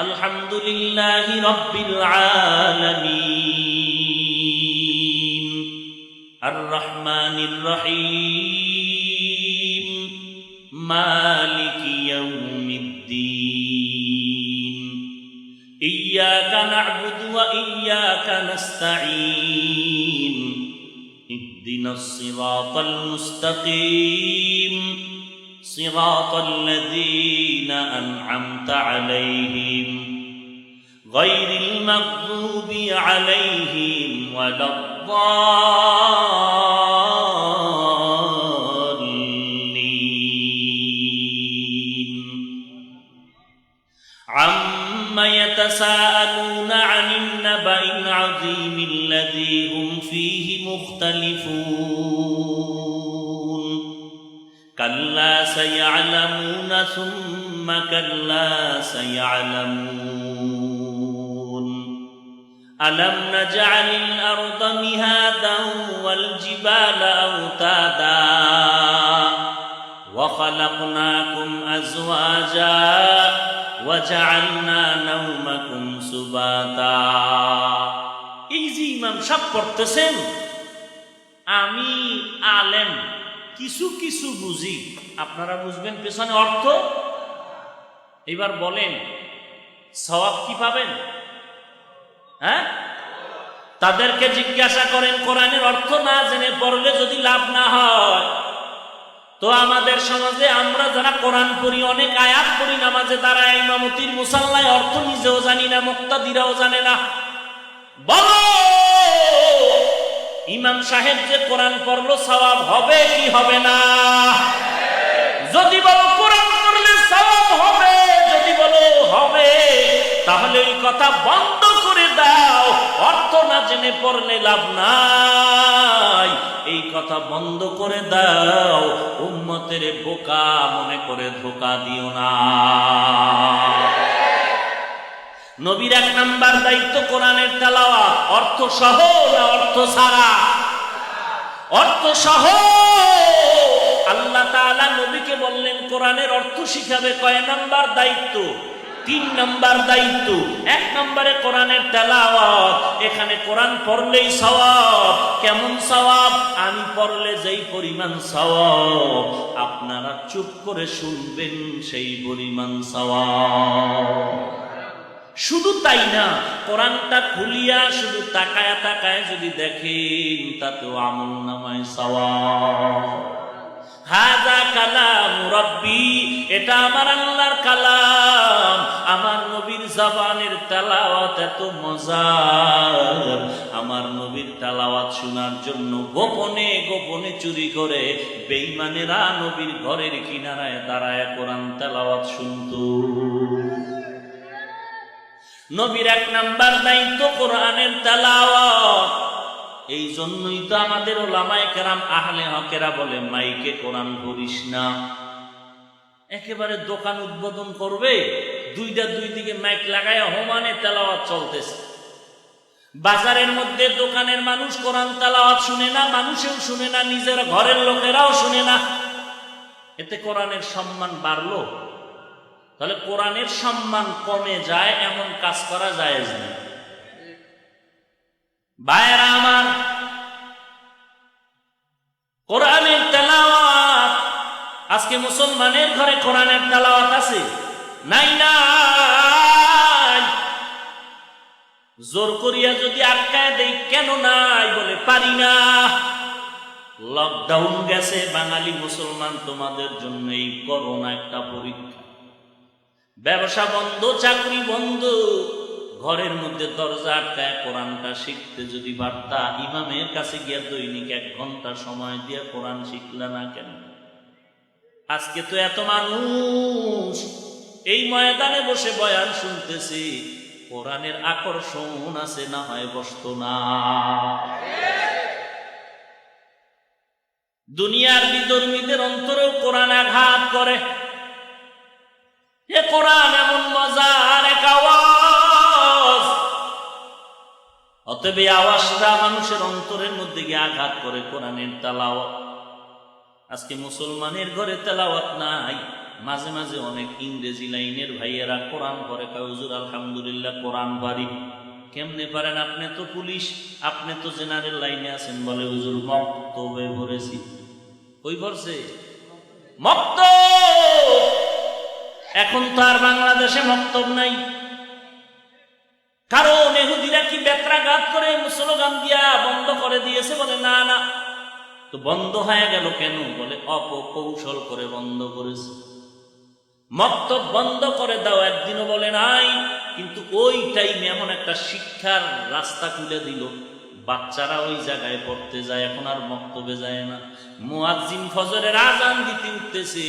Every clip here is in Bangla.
আলহামদুলিল্লাহি রাব্বিল আলামিন আর রহমানির রহিম মালিকি ইয়াউমিদ্দিন ইয়্যাকা না'বুদু ওয়া ইয়্যাকা নাস্তাঈন ইহদিনাস সিরাতাল মুস্তাকিম صراط الذين أنعمت عليهم غير المغضوب عليهم ولا الضالين عما يتساءلون عن النبأ العظيم الذي هم فيه مختلفون كلا سيعلمون ثم كلا سيعلمون ألم نجعل الأرض مهادا والجبال أوتادا وخلقناكم أزواجا وجعلنا نومكم سباتا এই যে ইমাম সাহেব পড়তেছেন আমি আলেম কিছু কিছু বুঝি, আপনারা বুঝবেন পেছনে অর্থ। এবার বলেন সওয়াব কি পাবেন? হ্যাঁ, তাদেরকে জিজ্ঞাসা করেন কোরআনের অর্থ না জেনে পড়লে যদি লাভ না হয়, তো আমাদের সমাজে আমরা যারা কোরআন পড়ি, অনেক আয়াত পড়ি নামাজে, তারা ইমামতির মুসাল্লায় অর্থ নিজেও জানি না, মুক্তাদিরাও জানে না। বলো ইমাম সাহেব যে কোরআন পড়লো সওয়াব হবে কি হবে না? যদি বলো কোরআন পড়লে সওয়াব হবে, যদি বলো হবে, তাহলে এই কথা বন্ধ করে দাও। অর্থ না জেনে পড়লে লাভ নাই, এই কথা বন্ধ করে দাও। উম্মতের বোকা মনে করে ধোঁকা দিও না। নবীর এক নাম্বার দায়িত্ব কোরআনের তেলাওয়াত। অর্থ সহ না অর্থ ছাড়া? অর্থ সহ। আল্লাহ তাআলা নবীকে বললেন কোরআনের অর্থ শিখাবে। কয় নাম্বার দায়িত্ব? 3 নাম্বার দায়িত্ব। 1 নম্বরে কোরআনের তেলাওয়াত। এখানে কোরআন পড়লেই সওয়াব। কেমন সওয়াব? আমি পড়লে যেই পরিমাণ সওয়াব, আপনারা চুপ করে শুনবেন সেই পরিমাণ সওয়াব। শুধু তাই না, কোরআনটা খুলিয়া শুধু তাকায়া তাকায় যদি দেখেন, তাতেও আমল নামায় সওয়াব। হাযা কালাম রাব্বি, এটা আমার আল্লাহর কালাম। আমার নবীর জবানের তেলাওয়াত এত মজার, আমার নবীর তেলাওয়াত শোনার জন্য গোপনে গোপনে চুরি করে বেঈমানেরা নবীর ঘরের কিনারায় দাঁড়ায় কোরআন তেলাওয়াত শুনতো। নবীর 1 নাম্বার দায়িত্ব কোরআনের তেলাওয়াত। এই জন্যই তো আমাদের ওলামায়ে কেরাম আহলে হকেরা বলে মাইকে কোরআন পড়িস না। একেবারে দোকান উদ্বোধন করবে, 2টা 2 দিকে মাইক লাগায় হোমানে তেলাওয়াত চলতেছে। বাজারের মধ্যে দোকানের মানুষ কোরআন তেলাওয়াত শুনে না, মানুষেও শুনে না, নিজের ঘরের লোকেরাও শুনে না। এতে কোরআনের সম্মান বাড়লো? তাহলে কোরআনের সম্মান কমে যায় এমন কাজ করা জায়েজ না। ভাইরা আমার, কোরআনের তেলাওয়াত, আজকে মুসলমানের ঘরে কোরআনের তেলাওয়াত আছে? নাই নাই। জোর করিয়া যদি আটকায় দেই, কেন নাই? বলে পারি না। লকডাউন গেছে বাঙালি মুসলমান, তোমাদের জন্য এই করোনা একটা পরীক্ষা। ব্যবসা বন্ধ, চাকরি বন্ধ, ঘরের মধ্যে দরজা আটকায় কোরআনটা শিখতে যদি পারতা, ইমামের কাছে গিয়া দৈনিক 1 ঘন্টা সময় দিয়ে কোরআন শিখলা না কেন? আজকে তো এত মানুষ এই ময়দানে বসে বয়ান শুনতেছি, কোরআনের আকর্ষণ আছে, না হয় বসতো না। দুনিয়ার বিধর্মীদের অন্তরেও কোরআন আঘাত করে। এ কোরআন এমন মজার এক আওয়াজ, অতএব এই আওয়াজটা মানুষের অন্তরের মধ্যে গিয়ে আঘাত করে। কোরআনের তেলাওয়াত, আজকে মুসলমানের ঘরে তেলাওয়াত নাই, মাঝে মাঝে অনেক ইংরেজি লাইনের ভাইয়েরা কোরআন পড়ে, কয় হুজুর আলহামদুলিল্লাহ কোরআন পারি। কেমনে পারেন? আপনি তো পুলিশ, আপনি তো জেনারেল লাইনে আছেন। বলে হুজুর মক্তবে পড়েছি। কই পড়ছে? মক্তব। এখন তো আর বাংলাদেশে মক্তব নাই, কারণ ইহুদিরা কি বেত্রাঘাত করে স্লোগান দিয়া বন্ধ করে দিয়েছে? বলে না না। তো বন্ধ হয়ে গেল কেন? বলে অপকৌশল করে বন্ধ করেছে। মক্তব বন্ধ করে দাও একদিনও বলে নাই, কিন্তু ওই টাইমে এমন একটা শিক্ষার রাস্তা খুলে দিল, বাচ্চারা ওই জায়গায় পড়তে যায়, এখন আর মক্তবে যায় না। মুয়াজ্জিন ফজরের আজান দিতে উঠতেছে,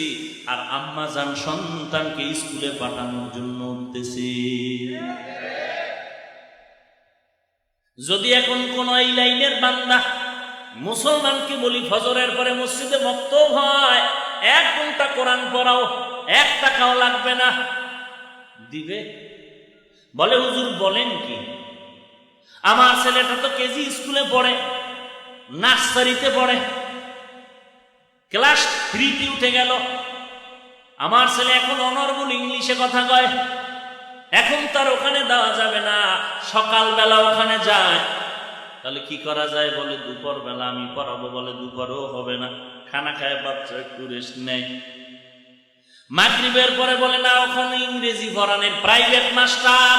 আর আম্মা জান সন্তানকে স্কুলে পাঠানোর জন্য উঠতেছে। যদি এখন কোন এই লাইনের বান্দা মুসলমানকে বলি ফজরের পরে মসজিদে মক্তব হয়, 1 ঘন্টা কোরআন পড়াও, 1 টাকাও লাগবে না, দিবে? বলে হুজুর বলেন কি? আমার ছেলেটা তো কেজি স্কুলে পড়ে, নার্সারিতে পড়ে, ক্লাস 3 উঠে গেল। আমার ছেলে এখন অনর্গল ইংলিশে কথা কয়, এখন তার ওখানে দেওয়া যাবে না, সকালবেলা ওখানে যায়। তাহলে কি করা যায়? বলে দুপুর বেলা আমি পড়াবো। বলে দুপুরও হবে না, খানা খায় বাচ্চা একটু রেস্ট নেয়। মাগরিবের পরে বলে না, ওখানে ইংরেজি পড়ানোর প্রাইভেট মাস্টার।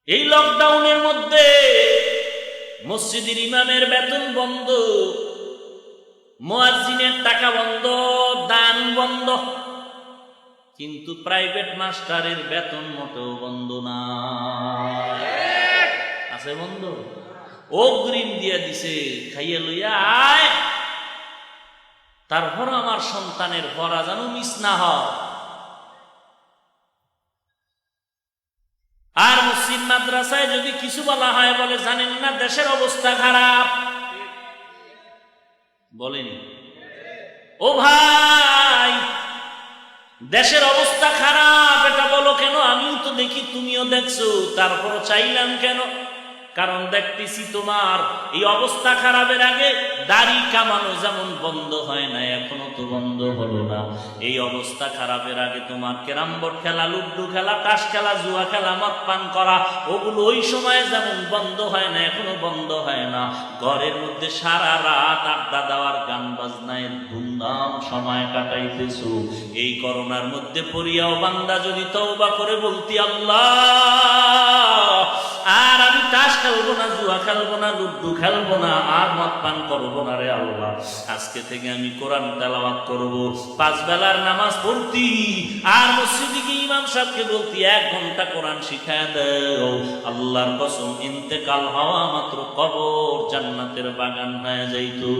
এই লকডাউনের মধ্যে মসজিদের ইমামের বেতন বন্ধ, মুয়াজ্জিনের টাকা বন্ধ, দান বন্ধ, কিন্তু প্রাইভেট মাস্টারের বেতন মোটেও বন্ধ না। আছে বন্ধ? অগ্রিম দিয়ে দিছে, খাইয়ে লইয়া আয়, তারপর আমার সন্তানের পড়া যেন মিস না হয়। আর মসজিদ মাদ্রাসায় যদি কিছু বলা হয়, বলে জানেন না দেশের অবস্থা খারাপ। বলেনি? ও ভাই, দেশের অবস্থা খারাপ এটা বলো কেন? আমিও তো দেখি, তুমিও দেখছো, তারপর চাইলাম কেন? কারণ দেখতেছি তোমার এই অবস্থা খারাপের আগে দাড়ি কামানো যেমন বন্ধ হয় না, এখনো তো বন্ধ হলো না। এই অবস্থা খারাপের আগে তোমার ক্যারাম বোর্ড খেলা, লুডু খেলা, তাস খেলা, জুয়া খেলা, মদ পান করা, ওগুলো ওই সময় যেমন বন্ধ হয় না, এখনো বন্ধ হয় না। ঘরের মধ্যে সারা রাত আড্ডা দেওয়ার, গান বাজনায় ধুমধাম সময় কাটাইতেছো। এই করোনার মধ্যে পড়িয়াও বান্দা যদি তওবা করে বলতি, আল্লাহ আর আমি তাস খেলবো না, জুয়া খেলবো না, লুডু খেলবো না, আর মদ পান করবো না রে আল্লাহ, আজকে থেকে আমি কোরআন তেলাওয়াত করবো, 5 বেলার নামাজ পড়তি, আর মসজিদে গিয়ে ইমাম সাহেবকে বলতি 1 ঘন্টা কোরআন শিখায় দাও, আল্লাহর কসম ইন্তেকাল হওয়া মাত্র কবর জান্নাতের বাগান হয়ে যাইতো।